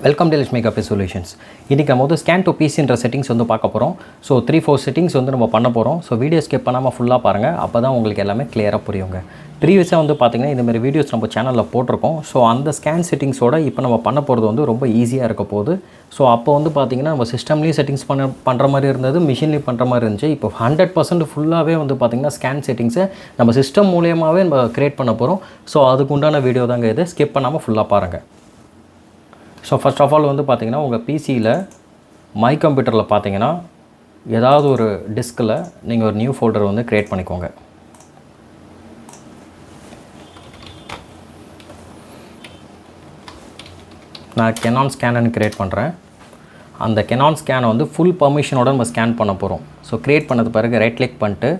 Welcome to Lakshmi cafe solutions. இன்றைக்கி நம்ம வந்து ஸ்கேன் டு பிசின்ற செட்டிங்ஸ் வந்து பார்க்க போகிறோம். ஸோ 3-4 செட்டிங்ஸ் வந்து நம்ம பண்ண போகிறோம். ஸோ வீடியோ ஸ்கிப் பண்ணாமல் ஃபுல்லாக பாருங்கள். அப்போ தான் உங்களுக்கு எல்லாமே கிளியராக புரியுங்க. ப்ரீவியஸாக வந்து பார்த்திங்கன்னா இந்தமாதிரி வீடியோஸ் நம்ம சேனலில் போட்டிருக்கோம். ஸோ அந்த ஸ்கேன் செட்டிங்ஸோட இப்போ நம்ம பண்ண போகிறது வந்து ரொம்ப ஈஸியாக இருக்க போகுது. ஸோ அப்போ வந்து பார்த்திங்கன்னா நம்ம சிஸ்டம்லேயும் செட்டிங்ஸ் பண்ணுற மாதிரி இருந்தது, மிஷின்லேயும் பண்ணுற மாதிரி இருந்துச்சு. இப்போ 100% ஃபுல்லாகவே வந்து பார்த்திங்கன்னா ஸ்கேன் செட்டிங்ஸை நம்ம சிஸ்டம் மூலியமாகவே நம்ம க்ரியேட் பண்ண போகிறோம். ஸோ அதுக்கு உண்டான வீடியோ தாங்க இது. ஸ்கிப் பண்ணாமல் ஃபுல்லாக பாருங்கள். ஸோ ஃபர்ஸ்ட் ஆஃப் ஆல் வந்து பார்த்திங்கன்னா உங்கள் பிசியில் மை கம்ப்யூட்டரில் பார்த்தீங்கன்னா ஏதாவது ஒரு டிஸ்கில் நீங்கள் ஒரு நியூ ஃபோல்டர் வந்து க்ரியேட் பண்ணிக்கோங்க. நான் கெனான் ஸ்கேனன்னு க்ரியேட் பண்ணுறேன். அந்த கெனான் ஸ்கேனை வந்து ஃபுல் பர்மிஷனோட நம்ம ஸ்கேன் பண்ண போகிறோம். ஸோ க்ரியேட் பண்ணது பிறகு ரைட் கிளிக் பண்ணிட்டு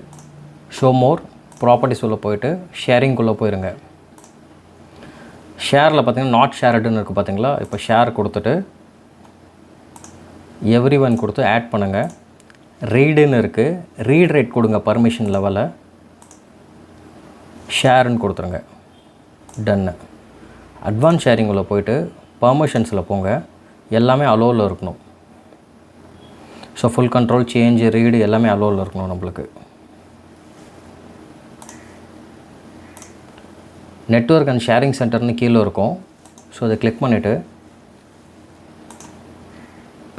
ஷோ மோர் ப்ராப்பர்ட்டிஸ் உள்ள போயிட்டு ஷேரிங்குள்ளே போயிருங்க. ஷேரில் பார்த்தீங்கன்னா நாட் ஷேர்டுன்னு இருக்குது பார்த்தீங்களா. இப்போ ஷேர் கொடுத்துட்டு எவ்ரி ஒன் கொடுத்து ஆட் பண்ணுங்கள். ரீடுன்னு இருக்குது, ரீட் ரைட் கொடுங்க பர்மிஷன் லெவலில். ஷேருன்னு கொடுத்துருங்க. டன்னு. அட்வான்ஸ் ஷேரிங் உள்ள போயிட்டு பர்மிஷன்ஸில் போங்க. எல்லாமே அலோவில் இருக்கணும். So full control, change, read எல்லாமே அலோவில் இருக்கணும் நம்மளுக்கு. நெட்வொர்க் அண்ட் ஷேரிங் சென்டர்னு கீழே இருக்கும். ஸோ அதை கிளிக் பண்ணிவிட்டு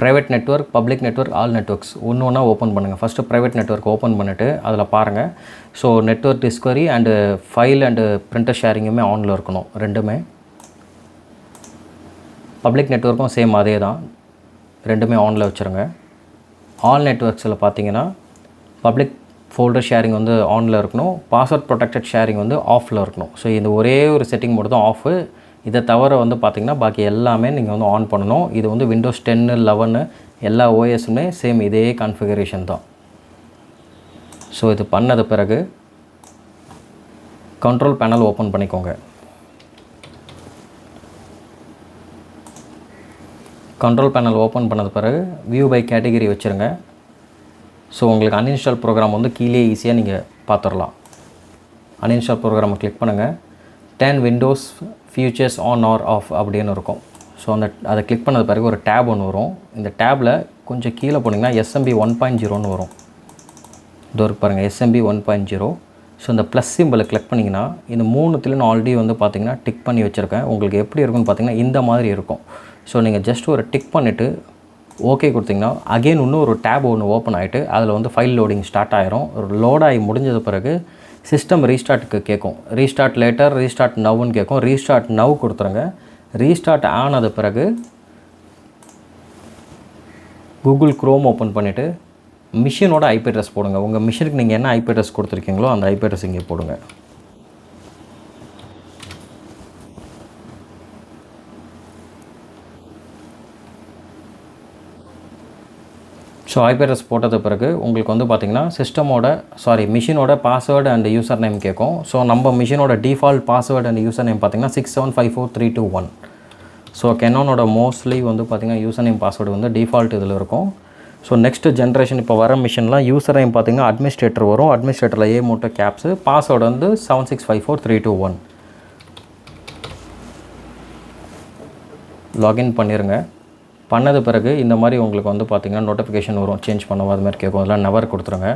private network, public network, all networks ஒன்று ஒன்றா ஓப்பன் பண்ணுங்கள். ஃபஸ்ட்டு ப்ரைவேட் நெட்வொர்க் ஓப்பன் பண்ணிவிட்டு அதில் பாருங்கள். So network discovery and file and printer ஷேரிங்குமே ஆனில் இருக்கணும் ரெண்டுமே. பப்ளிக் நெட்வொர்க்கும் சேம் அதே தான், ரெண்டுமே ஆனில் வச்சுருங்க. ஆல் நெட்வொர்க்ஸில் பார்த்தீங்கன்னா பப்ளிக் ஃபோல்டர் ஷேரிங் வந்து ஆனில் இருக்கணும், பாஸ்வேர்ட் ப்ரொடெக்டட் ஷேரிங் வந்து ஆஃபில் இருக்கணும். ஸோ இந்த ஒரே ஒரு செட்டிங் மட்டும் தான் ஆஃபு. இதை தவிர வந்து பார்த்திங்கன்னா பாக்கி எல்லாமே நீங்கள் வந்து ஆன் பண்ணணும். இது வந்து விண்டோஸ் 10, 11 எல்லா ஓஎஸுமே சேம் இதே கான்ஃபிகரேஷன் தான். ஸோ இது பண்ணது பிறகு கண்ட்ரோல் பேனல் ஓப்பன் பண்ணிக்கோங்க. கண்ட்ரோல் பேனல் ஓப்பன் பண்ணது பிறகு வியூ பை கேட்டகரி வச்சுருங்க. ஸோ உங்களுக்கு அன்இன்ஸ்டால் ப்ரோக்ராம் வந்து கீழே ஈஸியாக நீங்கள் பார்த்துடலாம். அன்இன்ஸ்டால் ப்ரோக்ராமை கிளிக் பண்ணுங்கள். 10 windows features on or off அப்படின்னு இருக்கும். ஸோ அதை கிளிக் பண்ணது பிறகு ஒரு டேப் ஒன்று வரும். இந்த டேப்பில் கொஞ்சம் கீழே போனீங்கன்னா SMB 1.0ன்னு வரும். இது ஒரு பாருங்கள், SMB 1.0. ஸோ இந்த ப்ளஸ் சிம்பிளை கிளிக் பண்ணிங்கன்னா இந்த மூணுத்துலேயும் நான் ஆல்ரெடி வந்து பார்த்திங்கன்னா டிக் பண்ணி வச்சுருக்கேன். உங்களுக்கு எப்படி இருக்குன்னு பார்த்திங்கன்னா இந்த மாதிரி இருக்கும். ஸோ நீங்கள் ஜஸ்ட் ஒரு டிக் பண்ணிவிட்டு ஓகே கொடுத்திங்கன்னா அகெயின் இன்னும் ஒரு டேப் ஒன்று ஓப்பன் ஆகிட்டு அதில் வந்து ஃபைல் லோடிங் ஸ்டார்ட் ஆகிரும். ஒரு லோட் ஆகி முடிஞ்சது பிறகு சிஸ்டம் ரீஸ்டார்ட்டுக்கு கேட்கும். ரீஸ்டார்ட் லேட்டர், ரீஸ்டார்ட் நவ்வுன்னு கேட்கும். ரீஸ்டார்ட் நவ் கொடுத்துருங்க. ரீஸ்டார்ட் ஆனது பிறகு கூகுள் க்ரோம் ஓப்பன் பண்ணிவிட்டு மிஷினோட ஐபி அட்ரஸ் போடுங்க. உங்கள் மிஷினுக்கு நீங்கள் என்ன ஐபி அட்ரஸ் கொடுத்துருக்கீங்களோ அந்த ஐபி அட்ரஸ் இங்கே போடுங்க. ஸோ ஐபி அட்ரஸ் போட்டது பிறகு உங்களுக்கு வந்து பார்த்திங்கன்னா மிஷினோட பாஸ்வேர்டு அண்ட் யூசர் நேம் கேட்கும். ஸோ நம்ம மிஷினோட default password and user name பார்த்திங்கன்னா 6754321. ஸோ கெனானோட மோஸ்ட்லி வந்து பார்த்திங்கன்னா யூசர் நேம் பாஸ்வேர்டு வந்து டிஃபால்ட் இதில் இருக்கும். ஸோ நெக்ஸ்ட்டு ஜென்ரேஷன் இப்போ வர மிஷின்லாம் யூசர் நேம் பார்த்திங்கன்னா அட்மினிஸ்ட்ரேட்டர் வரும். அட்மினிஸ்ட்ரேட்டரில் ஏ மூட்டை கேப்ஸு, பாஸ்வேர்டு வந்து 7654321. லாகின் பண்ணிடுங்க. பண்ணது பிறகு இந்த மாதிரி உங்களுக்கு வந்து பார்த்திங்கன்னா நோட்டிஃபிகேஷன் வரும், சேஞ்ச் பண்ணுவோம் அது மாதிரி கேட்கும். அதெல்லாம் நெவர் கொடுத்துருங்க.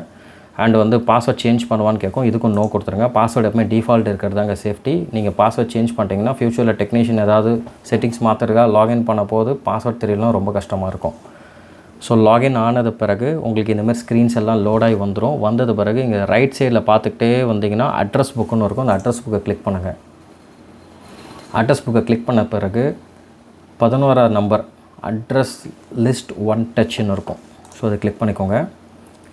அண்ட் வந்து பாஸ்வேர்ட் சேஞ்ச் பண்ணுவான்னு கேட்கும். இதுக்கும் நோ கொடுத்துருங்க. பாஸ்வேர்டு எப்பவுமே டிஃபால்ட் இருக்கிறதாங்க சேஃப்டி. நீங்கள் பாஸ்வேர்ட் சேஞ்ச் பண்ணிட்டீங்கன்னா ஃப்யூச்சரில் டெக்னீஷியன் ஏதாவது செட்டிங்ஸ் மாற்றுறதுக்காக லாகின் பண்ண போது பாஸ்வேர்ட் தெரியலாம், ரொம்ப கஷ்டமாக இருக்கும். ஸோ லாகின் ஆனது பிறகு உங்களுக்கு இந்தமாதிரி ஸ்க்ரீன்ஸ் எல்லாம் லோடாகி வந்துடும். வந்தது பிறகு இங்கே ரைட் சைடில் பார்த்துக்கிட்டே வந்தீங்கன்னா அட்ரஸ் புக்குன்னு இருக்கும். அந்த அட்ரஸ் புக்கை கிளிக் பண்ணுங்கள். அட்ரஸ் புக்கை கிளிக் பண்ண பிறகு 11வது நம்பர் அட்ரஸ் லிஸ்ட் 1 டச்ன்னு இருக்கும். ஸோ அதை கிளிக் பண்ணிக்கோங்க.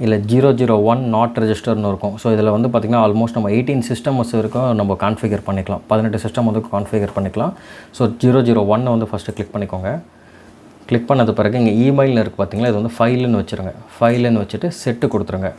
இல்லை 001 நாட் ரெஜிஸ்டர்னு இருக்கும். ஸோ இதில் வந்து பார்த்திங்கன்னா ஆல்மோஸ்ட் நம்ம 18 சிஸ்டம்ஸ் இருக்கும் நம்ம கான்ஃபிகர் பண்ணிக்கலாம். 18 சிஸ்டம் வந்து கான்ஃபிகர் பண்ணிக்கலாம். ஸோ 001 வந்து ஃபஸ்ட்டு கிளிக் பண்ணிக்கோங்க. கிளிக் பண்ணது பிறகு இங்கே இமெயில்னு இருக்குது பார்த்திங்களா, இது வந்து ஃபைலுன்னு வச்சுருங்க. ஃபைலுன்னு வச்சுட்டு செட்டு கொடுத்துருங்க.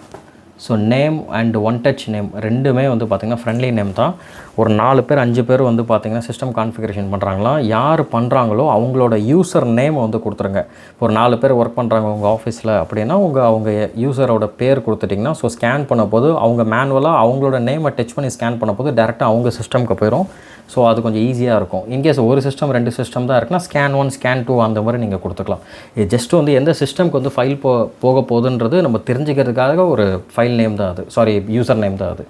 So name and one touch name ரெண்டுமே வந்து பார்த்திங்கன்னா ஃப்ரெண்ட்லி நேம் தான். ஒரு 4 பேர் 5 பேர் வந்து பார்த்திங்கன்னா சிஸ்டம் கான்ஃபிகரேஷன் பண்ணுறாங்களா, யார் பண்ணுறாங்களோ அவங்களோட யூசர் நேம் வந்து கொடுத்துருங்க. ஒரு 4 பேர் ஒர்க் பண்ணுறாங்க உங்கள் ஆஃபீஸில் அப்படின்னா அவங்க யூசரோட பேர் கொடுத்துட்டிங்கன்னா ஸோ ஸ்கேன் பண்ண போது அவங்க மேனுவலாக அவங்களோட நேமை டச் பண்ணி ஸ்கேன் பண்ண போது டேரெக்டாக அவங்க சிஸ்டம்க்கு போயிடும். ஸோ அது கொஞ்சம் ஈஸியாக இருக்கும். இன்கேஸ் ஒரு சிஸ்டம் 2 சிஸ்டம் தான் இருக்குன்னா ஸ்கேன் 1 ஸ்கேன் 2 அந்த மாதிரி நீங்கள் கொடுத்துக்கலாம். இது ஜஸ்ட் வந்து எந்த சிஸ்டம்க்கு வந்து ஃபைல் போக போகுதுன்றது நம்ம தெரிஞ்சுக்கிறதுக்காக ஒரு ஃபைல் நேம் தான் அது, சாரி யூசர் நேம் தான் அது.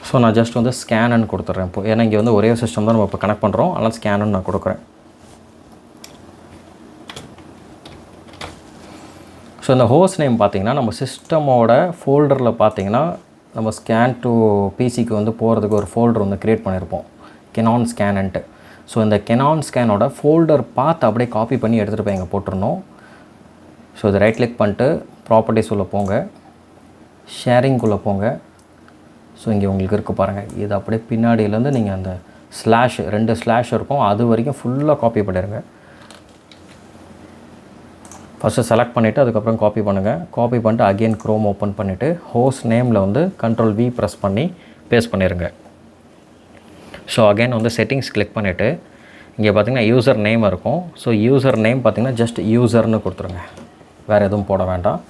ஸோ நான் ஜஸ்ட் வந்து ஸ்கேனன்னு கொடுத்துட்றேன் இப்போ. ஏன்னா இங்கே வந்து ஒரே சிஸ்டம் தான் நம்ம இப்போ கனெக்ட் பண்ணுறோம், அதனால் ஸ்கேனன்னு நான் கொடுக்குறேன். ஸோ இந்த ஹோஸ்ட் நேம் பார்த்திங்கன்னா நம்ம சிஸ்டமோட ஃபோல்டரில் பார்த்திங்கன்னா நம்ம ஸ்கேன் டு பிசிக்கு வந்து போகிறதுக்கு ஒரு ஃபோல்டர் வந்து க்ரியேட் பண்ணியிருப்போம், கெனான் ஸ்கேனுன்ட்டு. ஸோ இந்த கெனான் ஸ்கேனோட ஃபோல்டர் பார்த்து அப்படியே காப்பி பண்ணி எடுத்துகிட்டு போய் இங்கே போட்டுருணும். ஸோ இதை ரைட் கிளிக் பண்ணிட்டு ப்ராப்பர்ட்டிஸ் உள்ள போங்க, ஷேரிங்குள்ளே போங்க. ஸோ இங்கே உங்களுக்கு இருக்குது பாருங்கள், இது அப்படியே பின்னாடியிலேருந்து நீங்கள் அந்த ஸ்லாஷ் 2 ஸ்லாஷ் இருக்கும் அது வரைக்கும் ஃபுல்லாக காப்பி பண்ணிடுங்க. ஃபஸ்ட்டு செலக்ட் பண்ணிவிட்டு அதுக்கப்புறம் காப்பி பண்ணுங்கள். காப்பி பண்ணிட்டு அகெயின் க்ரோம் ஓப்பன் பண்ணிவிட்டு ஹோஸ்ட் நேமில் வந்து Ctrl+V ப்ரெஸ் பண்ணி பேஸ்ட் பண்ணிடுங்க. ஸோ அகெயின் வந்து செட்டிங்ஸ் கிளிக் பண்ணிவிட்டு இங்கே பார்த்திங்கன்னா யூசர் நேம் இருக்கும். ஸோ யூசர் நேம் பார்த்திங்கன்னா ஜஸ்ட் யூசர்னு கொடுத்துருங்க, வேறு எதுவும் போட வேண்டாம்.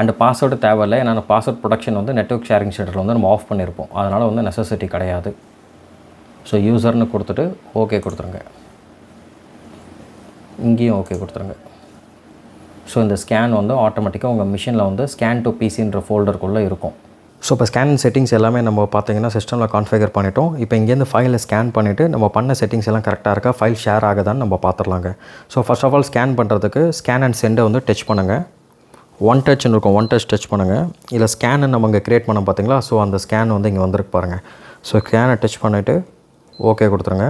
அண்டு பாஸ்வேர்டு தேவையில்லை, ஏன்னா பாஸ்வேர்ட் ப்ரொடக்ஷன் வந்து நெட்வொர்க் ஷேரிங் ஷெட்யூல் வந்து நம்ம ஆஃப் பண்ணியிருப்போம், அதனால் வந்து நெசசிட்டி கிடையாது. ஸோ யூசர்னு கொடுத்துட்டு ஓகே கொடுத்துருங்க, இங்கேயும் ஓகே கொடுத்துருங்க. ஸோ இந்த ஸ்கேன் வந்து ஆட்டோமேட்டிக்காக உங்கள் மிஷினில் வந்து ஸ்கேன் டு பிசின்ற ஃபோல்டருக்குள்ளே இருக்கும். ஸோ இப்போ ஸ்கேன் செட்டிங்ஸ் எல்லாமே நம்ம பார்த்திங்கன்னா சிஸ்டமில் கான்ஃபிகர் பண்ணிட்டோம். இப்போ இங்கேருந்து ஃபைலை ஸ்கேன் பண்ணிவிட்டு நம்ம பண்ண செட்டிங்ஸ் எல்லாம் கரெக்டாக இருக்கா, ஃபைல் ஷேர் ஆகுதான்னு நம்ம பார்த்துடலாங்க. So first of all scan பண்ணுறதுக்கு ஸ்கேன் அண்ட் சென்டை வந்து டச் பண்ணுங்கள். ஒன் டச்னு இருக்கும், ஒன் டச் பண்ணுங்கள். இதில் ஸ்கேனை நம்ம இங்கே க்ரியேட் பண்ண பார்த்தீங்களா, ஸோ அந்த ஸ்கேன் வந்து இங்கே வந்துருக்கு பாருங்கள். ஸோ ஸ்கேனை டச் பண்ணிவிட்டு ஓகே கொடுத்துருங்க.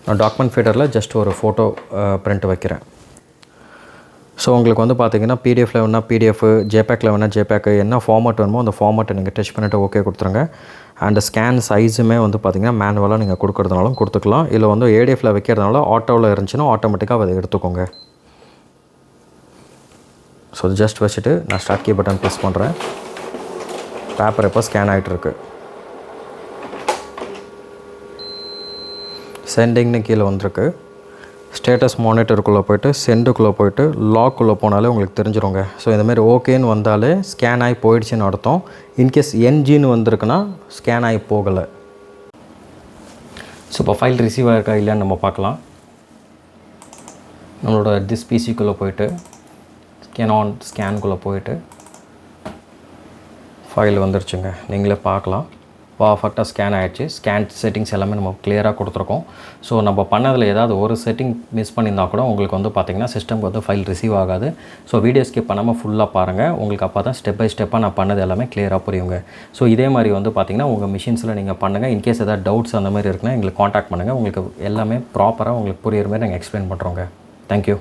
நான் டாக்குமெண்ட் ஃபீடரில் ஜஸ்ட் ஒரு ஃபோட்டோ பிரிண்ட் வைக்கிறேன். ஸோ உங்களுக்கு வந்து பார்த்திங்கன்னா பிடிஎஃப்பில் வேணால் பிடிஎஃப், ஜேபேக்கில் வேணால் ஜேபேக்கு, என்ன ஃபார்மேட் வேணுமோ அந்த ஃபார்மேட்டை நீங்கள் டச் பண்ணிவிட்டு ஓகே கொடுத்துருங்க. அண்ட் ஸ்கேன் சைஸுமே வந்து பார்த்திங்கன்னா மேனுவலாக நீங்கள் கொடுக்குறதுனாலும் கொடுத்துக்கலாம், இல்லை வந்து ஏடிஎஃப்பில் வைக்கிறதுனால ஆட்டோவில் இருந்துச்சுன்னா ஆட்டோமேட்டிக்காக அதை எடுத்துக்கோங்க. ஸோ ஜஸ்ட் வச்சுட்டு நான் ஸ்டார்ட் கீ பட்டன் ப்ரெஸ் பண்ணுறேன். பேப்பர் இப்போ ஸ்கேன் ஆகிட்டுருக்கு. சென்டிங்னு கீழே வந்திருக்கு. ஸ்டேட்டஸ் மானிட்டருக்குள்ளே போய்ட்டு சென்டுக்குள்ளே போய்ட்டு லாக்குள்ளே போனாலே உங்களுக்கு தெரிஞ்சிருங்க. ஸோ இந்தமாதிரி ஓகேன்னு வந்தாலே ஸ்கேன் ஆகி போயிடுச்சுன்னு அர்த்தம். இன்கேஸ் என்ஜின்னு வந்திருக்குன்னா ஸ்கேன் ஆகி போகலை. ஸோ இப்போ ஃபைல் ரிசீவ் ஆகிருக்கா இல்லைன்னு நம்ம பார்க்கலாம். நம்மளோட திஸ் பிசிக்குள்ளே போய்ட்டு கெனான் ஸ்கேனுக்குள்ளே போய்ட்டு ஃபைல் வந்துருச்சுங்க, நீங்களே பார்க்கலாம். பர்ஃபெக்டாக ஸ்கேன் ஆகிடுச்சு. ஸ்கேன் செட்டிங்ஸ் எல்லாமே நம்ம கிளியராக கொடுத்துருக்கோம். ஸோ நம்ம பண்ணதில் ஏதாவது ஒரு செட்டிங் மிஸ் பண்ணியிருந்தால் கூட உங்களுக்கு வந்து பார்த்திங்கன்னா சிஸ்டம்க்கு வந்து ஃபைல் ரிசீவ் ஆகாது. ஸோ வீடியோ ஸ்கிப் பண்ணாமல் ஃபுல்லாக பாருங்கள், உங்களுக்கு அப்போ தான் ஸ்டெப் பை ஸ்டெப்பாக நான் பண்ணது எல்லாமே கிளியராக புரியுங்க. ஸோ இதே மாதிரி வந்து பார்த்திங்கன்னா உங்கள் மிஷின்ஸில் நீங்கள் பண்ணுங்கள். இன்கேஸ் ஏதாவது டவுட்ஸ் அந்த மாதிரி இருக்குன்னா எங்களுக்கு காண்டாக்ட் பண்ணுங்கள், உங்களுக்கு எல்லாமே ப்ராப்பராக உங்களுக்கு புரியுற மாதிரி நாங்கள் எக்ஸ்பிளைன் பண்ணுறோங்க. தேங்க்யூ.